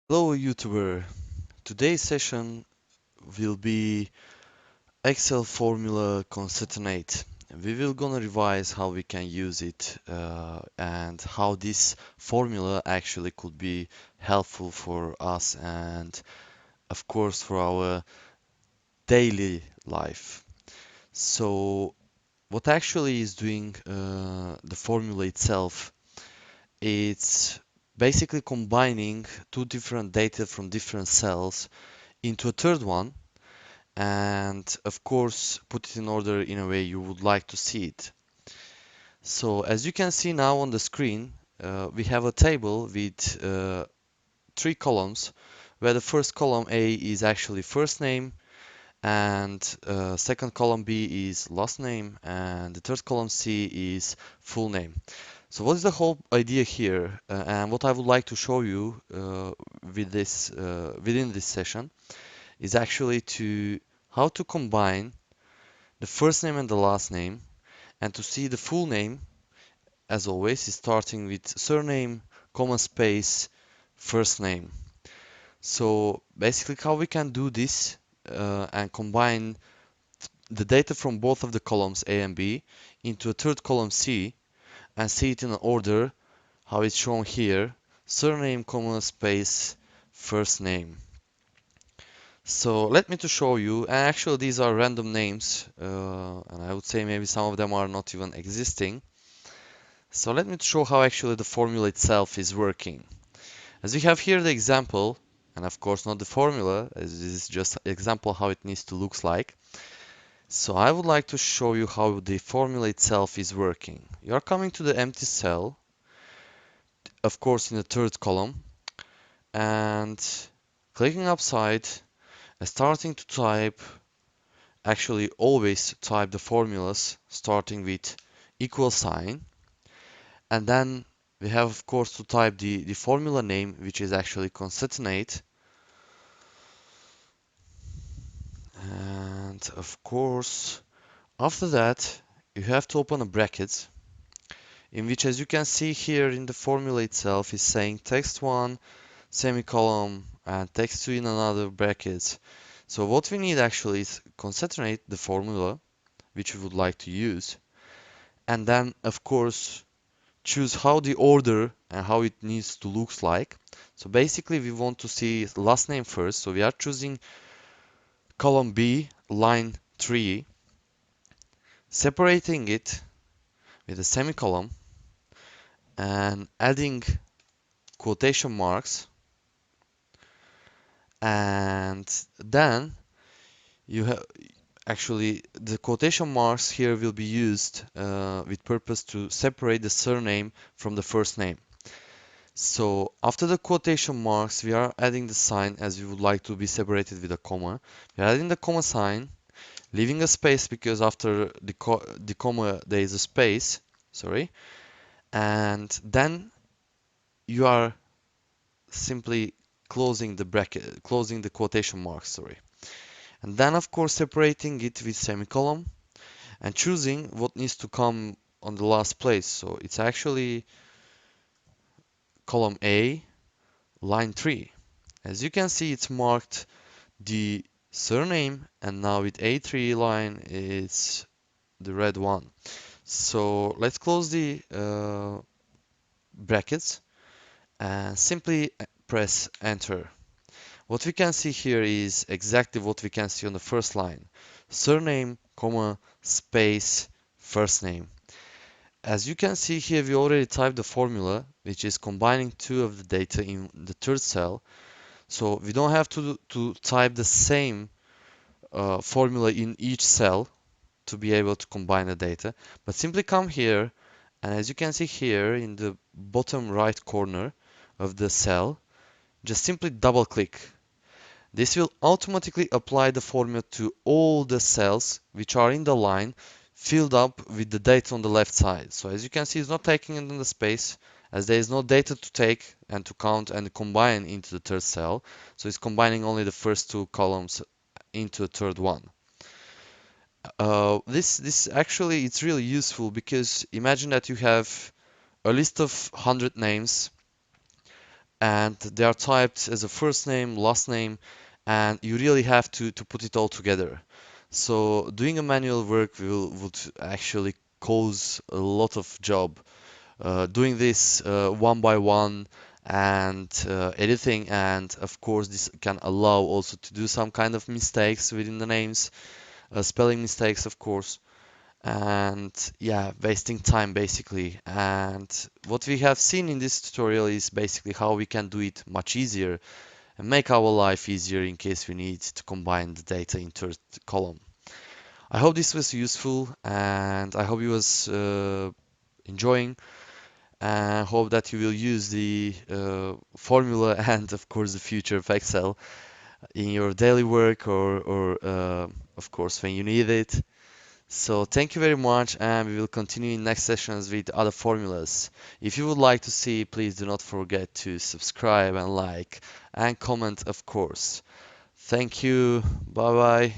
Hello YouTuber. Today's session will be Excel formula concatenate. We will gonna revise how we can use it and how this formula actually could be helpful for us and of course for our daily life. So what actually is doing the formula itself, it's basically combining two different data from different cells into a third one and of course put it in order in a way you would like to see it. So as you can see now on the screen, we have a table with three columns where the first column A is actually first name and second column B is last name and the third column C is full name. So what is the whole idea here and what I would like to show you with this within this session is actually to how to combine the first name and the last name, and to see the full name, as always, is starting with surname, comma space, first name. So basically how we can do this and combine the data from both of the columns A and B into a third column C and see it in an order how it's shown here, surname, comma space, first name. So let me to show you, and actually these are random names, and I would say maybe some of them are not even existing. So let me show how actually the formula itself is working. As we have here the example, and of course not the formula, as this is just example how it needs to look like. So I would like to show you how the formula itself is working. You are coming to the empty cell, of course in the third column, and clicking upside and starting to type, actually always type the formulas starting with equal sign, and then we have of course to type the formula name, which is actually concatenate, and of course after that you have to open a bracket in which, as you can see here in the formula itself, is saying text1 semicolon and text2 in another bracket. So what we need actually is concatenate the formula which we would like to use, and then of course choose how the order and how it needs to look like. So basically we want to see last name first, so we are choosing column B, line 3, separating it with a semicolon and adding quotation marks, and then you have actually the quotation marks here will be used with purpose to separate the surname from the first name. So after the quotation marks, we are adding the sign as we would like to be separated with a comma. We are adding the comma sign, leaving a space because after the comma there is a space, sorry, and then you are simply closing the bracket, closing the quotation marks, sorry. And then of course separating it with semicolon and choosing what needs to come on the last place. So it's actually column A, line 3. As you can see, it's marked the surname, and now with A3 line it's the red one. So let's close the brackets and simply press enter. What we can see here is exactly what we can see on the first line. Surname, comma, space, first name. As you can see here, we already typed the formula, which is combining two of the data in the third cell. So we don't have to type the same formula in each cell to be able to combine the data, but simply come here, and as you can see here in the bottom right corner of the cell, just simply double click. This will automatically apply the formula to all the cells which are in the line filled up with the data on the left side. So as you can see, it's not taking it in the space as there is no data to take and to count and combine into the third cell. So it's combining only the first two columns into the third one. This actually it's really useful because imagine that you have a list of 100 names and they are typed as a first name, last name, and you really have to put it all together. So doing a manual work would actually cause a lot of job. Doing this one by one and editing, and of course this can allow also to do some kind of mistakes within the names, spelling mistakes of course, and yeah, wasting time basically. And what we have seen in this tutorial is basically how we can do it much easier and make our life easier in case we need to combine the data into a column. I hope this was useful, and I hope you was enjoying, and hope that you will use the formula and of course the future of Excel in your daily work, or of course when you need it. So thank you very much, and we will continue in next sessions with other formulas. If you would like to see, please do not forget to subscribe and like and comment, of course. Thank you. Bye bye.